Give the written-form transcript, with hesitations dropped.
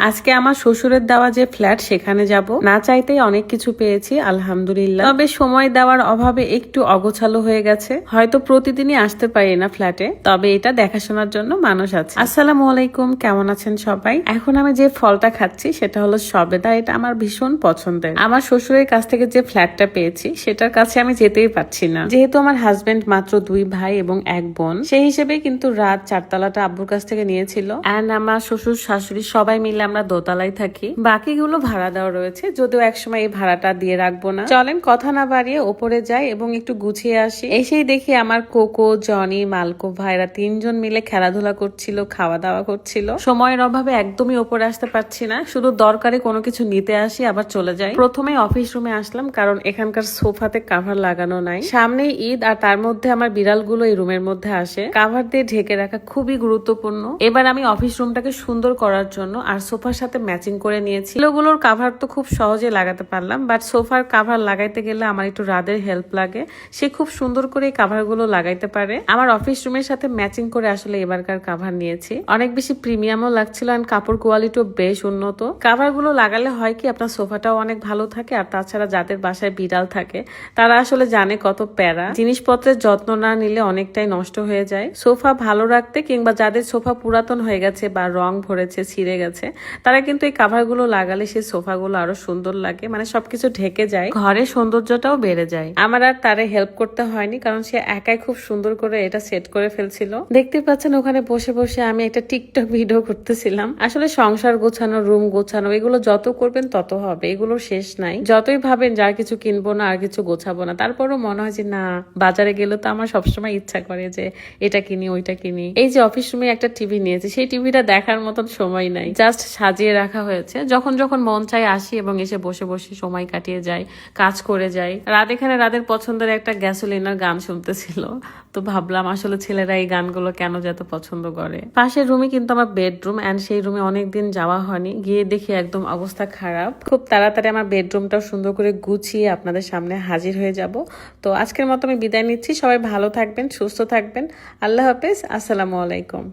আজকে আমার শ্বশুরের দেওয়া যে ফ্ল্যাট সেখানে যাব। না চাইতেই অনেক কিছু পেয়েছি আলহামদুলিল্লাহ। তবে সময় দেওয়ার অভাবে একটু অগোছালো হয়ে গেছে। হয়তো প্রতিদিনই আসতে পারি না ফ্ল্যাটে, তবে এটা দেখাশোনার জন্য মানুষ আছে। আসসালামু আলাইকুম, কেমন আছেন সবাই? এখন আমি যে ফলটা খাচ্ছি সেটা হলো সবেদা। এটা আমার ভীষণ পছন্দের। আমার শ্বশুরের কাছ থেকে যে ফ্ল্যাটটা পেয়েছি সেটার কাছে আমি যেতেই পারছি না, যেহেতু আমার হাজবেন্ড মাত্র 2 ভাই এবং 1 বোন। সেই হিসেবে কিন্তু রাত 4তলাটা আব্বুর কাছ থেকে নিয়েছিল। এন্ড আমার শ্বশুর শাশুড়ি সবাই মিলে আমরা দোতলায় থাকি, বাকিগুলো ভাড়া দেওয়া রয়েছে, যদিও একসময় এই ভাড়াটা দিয়ে রাখবো না। চলেন কথা না বাড়িয়ে ওপরে যাই এবং একটু গুছিয়ে আসি। এসেই দেখি আমার কোকো, জনি, মালকো ভাইরা 3 জন মিলে খেলাধুলা করছিল, খাওয়া দাওয়া করছিল। সময়ের অভাবে একদমই ওপরে আসতে পারছি না, শুধু দরকারে কোনো কিছু নিতে আসি আবার চলে যাই। প্রথমে অফিস রুমে আসলাম, কারণ এখানকার সোফাতে কাভার লাগানো নাই। সামনে ঈদ, আর তার মধ্যে আমার বিড়ালগুলো এই রুমের মধ্যে আসে। কাভার দিয়ে ঢেকে রাখা খুবই গুরুত্বপূর্ণ। এবার আমি অফিস রুমটাকে সুন্দর করার জন্য আর সোফার সাথে ম্যাচিং করে নিয়েছি। এগুলোর কাভার তো খুব সহজে লাগাতে পারলাম, বাট সোফার কাভার লাগাইতে গেলে আমার একটু রাদের হেল্প লাগে। সে খুব সুন্দর করে এই কাভার গুলো লাগাইতে পারে। আমার অফিস রুমের সাথে ম্যাচিং করে আসলে এবারকার কাভার নিয়েছি। অনেক বেশি প্রিমিয়ামও লাগছিল, আর কাপড় কোয়ালিটিও বেশ উন্নত। কাভার গুলো লাগালে হয় কি, আপনার সোফাটাও অনেক ভালো থাকে। আর তাছাড়া যাদের বাসায় বিড়াল থাকে তারা আসলে জানে কত প্যারা, জিনিসপত্রের যত্ন না নিলে অনেকটাই নষ্ট হয়ে যায়। সোফা ভালো রাখতে, কিংবা যাদের সোফা পুরাতন হয়ে গেছে বা রং ভরেছে, ছিঁড়ে গেছে, তারা কিন্তু এই কাভার গুলো লাগালে সেই সোফা গুলো আরো সুন্দর লাগে। মানে সবকিছু ঢেকে যায়, ঘরের সৌন্দর্যটাও বেড়ে যায়। আমার আর তারে হেল্প করতে হয়নি, কারণ সে একাই খুব সুন্দর করে এটা সেট করে ফেলছিল। দেখতে পাচ্ছেন ওখানে বসে বসে আমি একটা টিকটক ভিডিও করতেছিলাম। আসলে সংসার গোছানো, রুম গোছানো, এগুলো যত করবেন তত হবে, এগুলো শেষ নাই। যতই ভাবেন যার কিছু কিনবো না, আর কিছু গোছাবো না, তারপরও মনে হয় যে না, বাজারে গেলে তো আমার সবসময় ইচ্ছা করে যে এটা কিনি, ওইটা কিনি। এই যে অফিস রুমে একটা টিভি নিয়েছে, সেই টিভিটা দেখার মতন সময় নাই, জাস্ট সাজিয়ে রাখা হয়েছে। যখন যখন মন চাই আসি এবং এসে বসে বসে সময় কাটিয়ে যাই, কাজ করে যাই। রাত এখানে রাতের পছন্দের একটা গ্যাসোলিনার গান শুনতেছিল, তো ভাবলাম আসলে ছেলেরা এই গানগুলো কেন যত পছন্দ করে। পাশের রুমে কিন্তু আমার বেডরুম, এন্ড সেই রুমে অনেকদিন যাওয়া হয়নি, গিয়ে দেখি একদম অবস্থা খারাপ। খুব তাড়াতাড়ি আমার বেডরুমটাও সুন্দর করে গুছিয়ে আপনাদের সামনে হাজির হয়ে যাব। তো আজকের মতো আমি বিদায় নিচ্ছি। সবাই ভালো থাকবেন, সুস্থ থাকবেন। আল্লাহ হাফেজ, আসসালামু আলাইকুম।